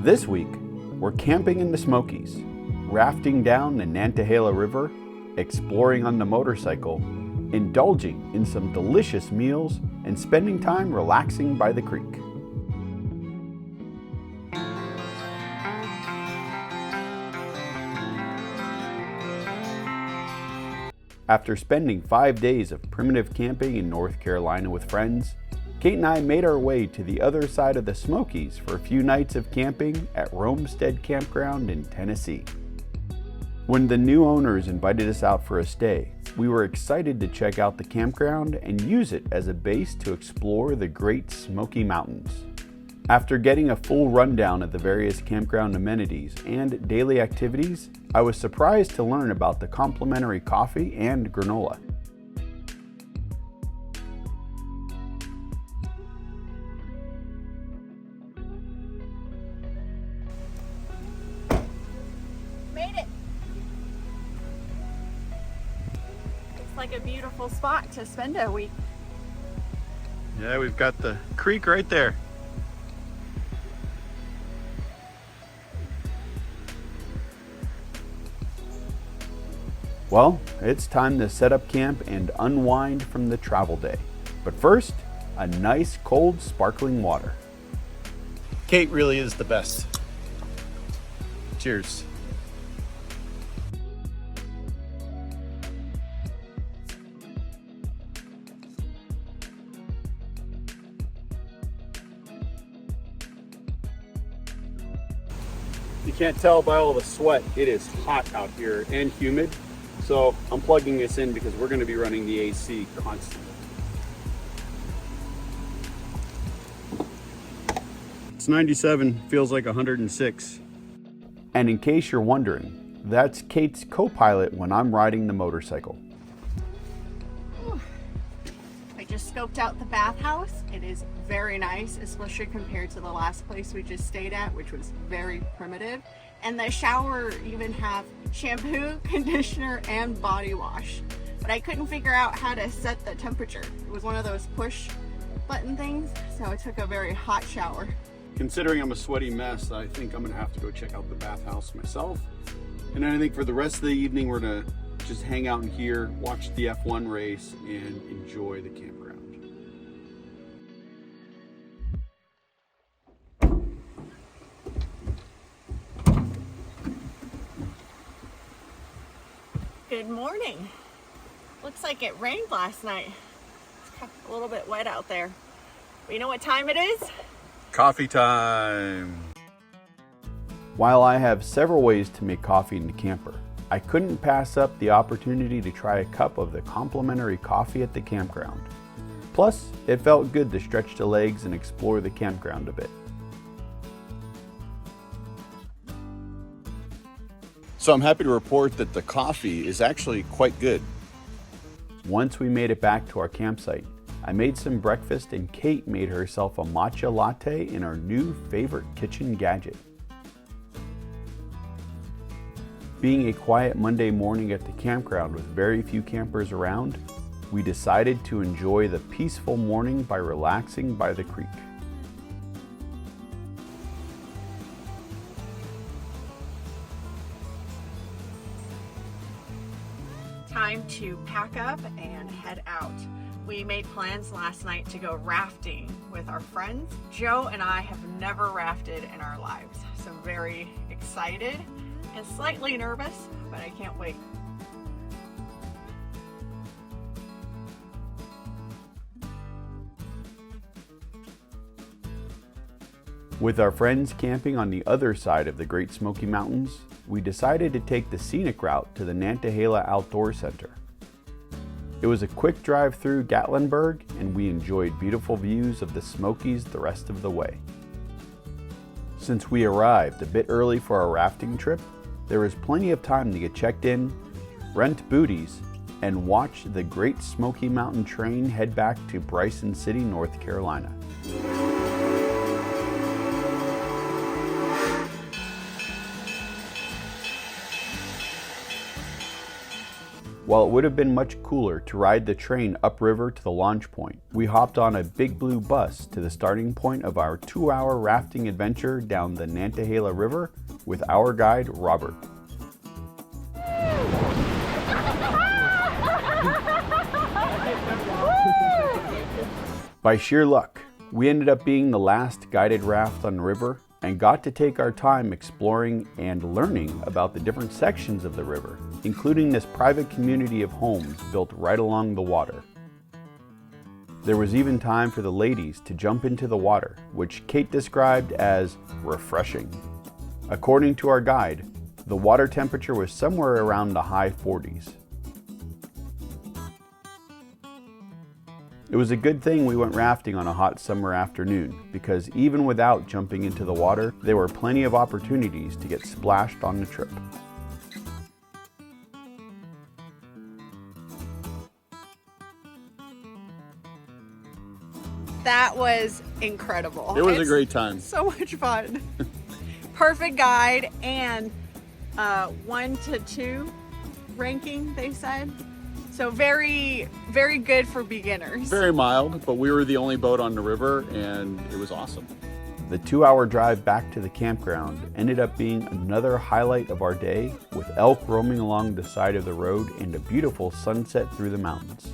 This week, we're camping in the Smokies, rafting down the Nantahala River, exploring on the motorcycle, indulging in some delicious meals, and spending time relaxing by the creek. After spending 5 days of primitive camping in North Carolina with friends, Kate and I made our way to the other side of the Smokies for a few nights of camping at Romestead Campground in Tennessee. When the new owners invited us out for a stay, we were excited to check out the campground and use it as a base to explore the Great Smoky Mountains. After getting a full rundown of the various campground amenities and daily activities, I was surprised to learn about the complimentary coffee and granola. Made it! Looks like a beautiful spot to spend a week. Yeah, we've got the creek right there. Well, it's time to set up camp and unwind from the travel day. But first, a nice cold sparkling water. Kate really is the best. Cheers. You can't tell by all the sweat, it is hot out here and humid. So I'm plugging this in because we're going to be running the AC constantly. It's 97, feels like 106. And in case you're wondering, that's Kate's co-pilot when I'm riding the motorcycle. I just scoped out the bathhouse. It is very nice, especially compared to the last place we just stayed at, which was very primitive. And the shower even have shampoo, conditioner, and body wash. But I couldn't figure out how to set the temperature. It was one of those push button things, so I took a very hot shower. Considering I'm a sweaty mess, I think I'm gonna have to go check out the bathhouse myself. And then I think for the rest of the evening, we're gonna just hang out in here, watch the F1 race, and enjoy the campground. Good morning. Looks like it rained last night. It's a little bit wet out there. But you know what time it is? Coffee time! While I have several ways to make coffee in the camper, I couldn't pass up the opportunity to try a cup of the complimentary coffee at the campground. Plus, it felt good to stretch the legs and explore the campground a bit. So I'm happy to report that the coffee is actually quite good. Once we made it back to our campsite, I made some breakfast and Kate made herself a matcha latte in our new favorite kitchen gadget. Being a quiet Monday morning at the campground with very few campers around, we decided to enjoy the peaceful morning by relaxing by the creek. Time to pack up and head out. We made plans last night to go rafting with our friends. Joe and I have never rafted in our lives, so very excited and slightly nervous, but I can't wait. With our friends camping on the other side of the Great Smoky Mountains, we decided to take the scenic route to the Nantahala Outdoor Center. It was a quick drive through Gatlinburg, and we enjoyed beautiful views of the Smokies the rest of the way. Since we arrived a bit early for our rafting trip, there was plenty of time to get checked in, rent booties, and watch the Great Smoky Mountain train head back to Bryson City, North Carolina. While it would have been much cooler to ride the train upriver to the launch point, we hopped on a Big Blue bus to the starting point of our 2-hour rafting adventure down the Nantahala River with our guide, Robert. By sheer luck, we ended up being the last guided raft on the river and got to take our time exploring and learning about the different sections of the river, including this private community of homes built right along the water. There was even time for the ladies to jump into the water, which Kate described as refreshing. According to our guide, the water temperature was somewhere around the high 40s. It was a good thing we went rafting on a hot summer afternoon, because even without jumping into the water, there were plenty of opportunities to get splashed on the trip. That was incredible. It was a great time. So much fun. Perfect guide and 1 to 2 ranking, they said. So very, very good for beginners. Very mild, but we were the only boat on the river and it was awesome. The 2-hour drive back to the campground ended up being another highlight of our day, with elk roaming along the side of the road and a beautiful sunset through the mountains.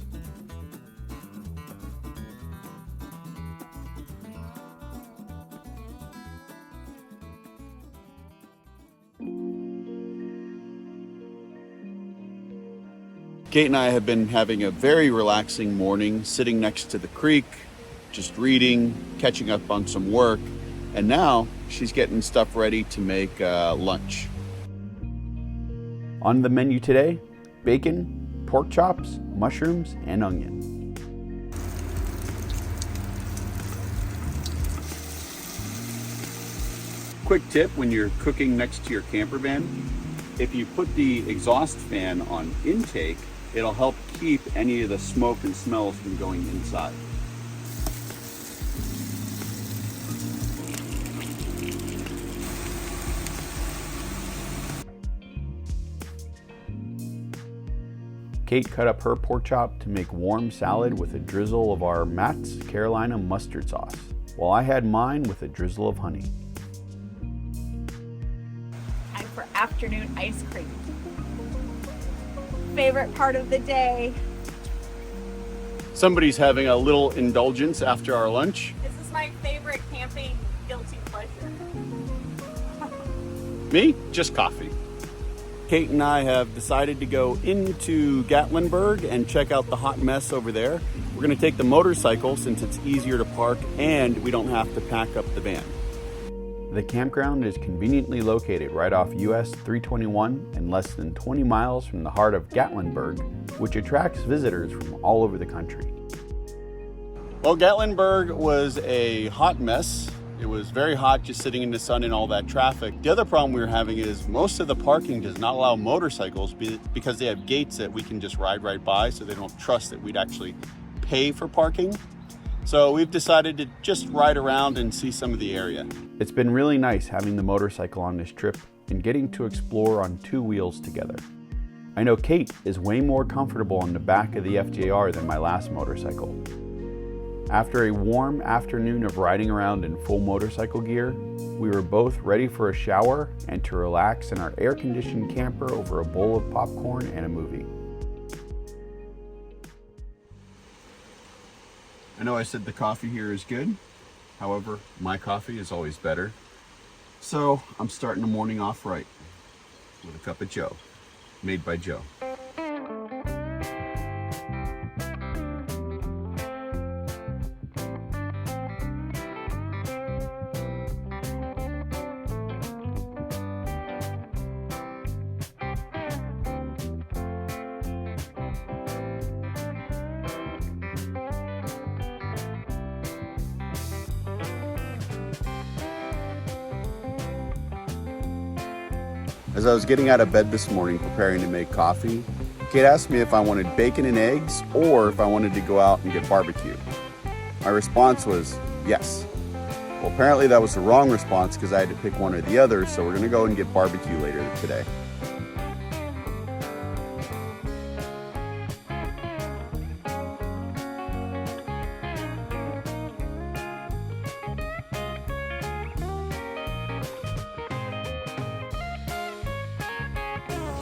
Kate and I have been having a very relaxing morning, sitting next to the creek, just reading, catching up on some work, and now she's getting stuff ready to make lunch. On the menu today, bacon, pork chops, mushrooms, and onion. Quick tip when you're cooking next to your camper van, if you put the exhaust fan on intake, it'll help keep any of the smoke and smells from going inside. Kate cut up her pork chop to make warm salad with a drizzle of our Matt's Carolina mustard sauce, while I had mine with a drizzle of honey. Time for afternoon ice cream. Favorite part of the day. Somebody's having a little indulgence after our lunch. This is my favorite camping guilty pleasure. Me? Just coffee. Kate and I have decided to go into Gatlinburg and check out the hot mess over there. We're going to take the motorcycle since it's easier to park and we don't have to pack up the van. The campground is conveniently located right off US 321 and less than 20 miles from the heart of Gatlinburg, which attracts visitors from all over the country. Well, Gatlinburg was a hot mess. It was very hot just sitting in the sun and all that traffic. The other problem we were having is most of the parking does not allow motorcycles because they have gates that we can just ride right by, so they don't trust that we'd actually pay for parking. So we've decided to just ride around and see some of the area. It's been really nice having the motorcycle on this trip and getting to explore on 2 wheels together. I know Kate is way more comfortable on the back of the FJR than my last motorcycle. After a warm afternoon of riding around in full motorcycle gear, we were both ready for a shower and to relax in our air-conditioned camper over a bowl of popcorn and a movie. I know I said the coffee here is good. However, my coffee is always better. So I'm starting the morning off right with a cup of Joe, made by Joe. As I was getting out of bed this morning preparing to make coffee, Kate asked me if I wanted bacon and eggs or if I wanted to go out and get barbecue. My response was yes. Well, apparently that was the wrong response because I had to pick one or the other, so we're going to go and get barbecue later today.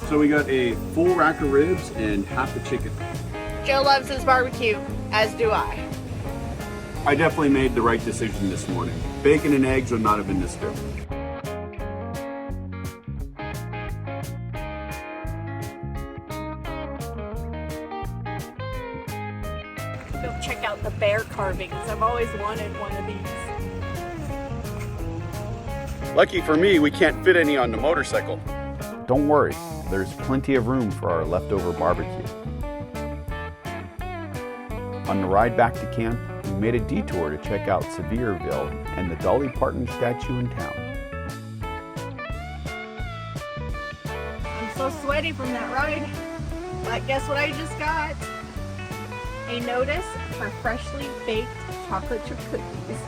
So we got a full rack of ribs and half the chicken. Joe loves his barbecue, as do I. I definitely made the right decision this morning. Bacon and eggs would not have been this good. Go check out the bear carvings. I've always wanted one of these. Lucky for me, we can't fit any on the motorcycle. Don't worry, there's plenty of room for our leftover barbecue. On the ride back to camp, we made a detour to check out Sevierville and the Dolly Parton statue in town. I'm so sweaty from that ride. But guess what I just got? A notice for freshly baked chocolate chip cookies.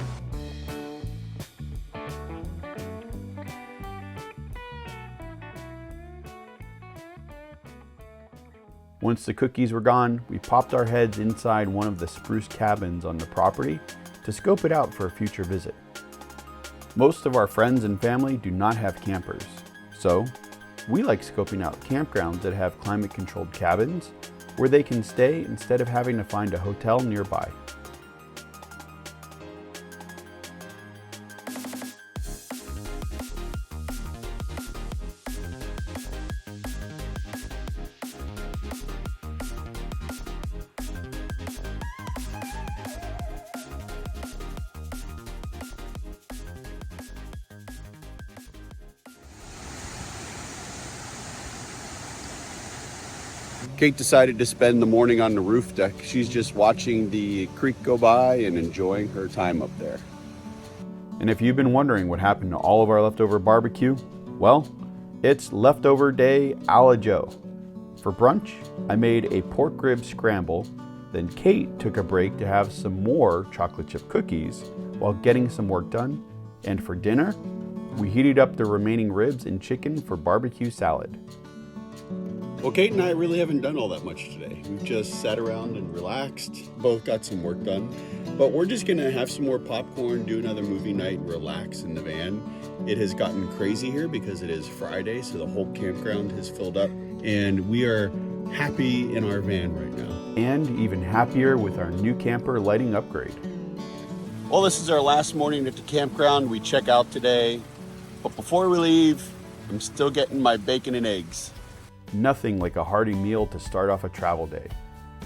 Once the cookies were gone, we popped our heads inside one of the spruce cabins on the property to scope it out for a future visit. Most of our friends and family do not have campers, so we like scoping out campgrounds that have climate-controlled cabins where they can stay instead of having to find a hotel nearby. Kate decided to spend the morning on the roof deck. She's just watching the creek go by and enjoying her time up there. And if you've been wondering what happened to all of our leftover barbecue, well, it's leftover day a la Joe. For brunch, I made a pork rib scramble, then Kate took a break to have some more chocolate chip cookies while getting some work done, and for dinner, we heated up the remaining ribs and chicken for barbecue salad. Well, Kate and I really haven't done all that much today. We've just sat around and relaxed, both got some work done, but we're just gonna have some more popcorn, do another movie night, and relax in the van. It has gotten crazy here because it is Friday, so the whole campground has filled up, and we are happy in our van right now. And even happier with our new camper lighting upgrade. Well, this is our last morning at the campground. We check out today, but before we leave, I'm still getting my bacon and eggs. Nothing like a hearty meal to start off a travel day.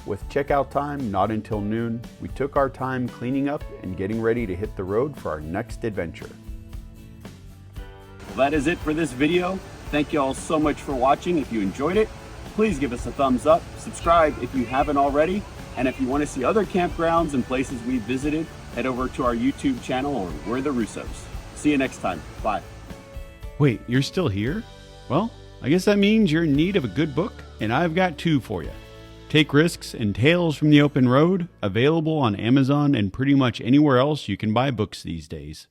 With checkout time not until noon, we took our time cleaning up and getting ready to hit the road for our next adventure. Well, that is it for this video. Thank you all so much for watching. If you enjoyed it, please give us a thumbs up, subscribe if you haven't already, and if you want to see other campgrounds and places we visited, head over to our YouTube channel or We're the Russos. See you next time. Bye. Wait, you're still here? Well, I guess that means you're in need of a good book, and I've got two for you. Take Risks and Tales from the Open Road, available on Amazon and pretty much anywhere else you can buy books these days.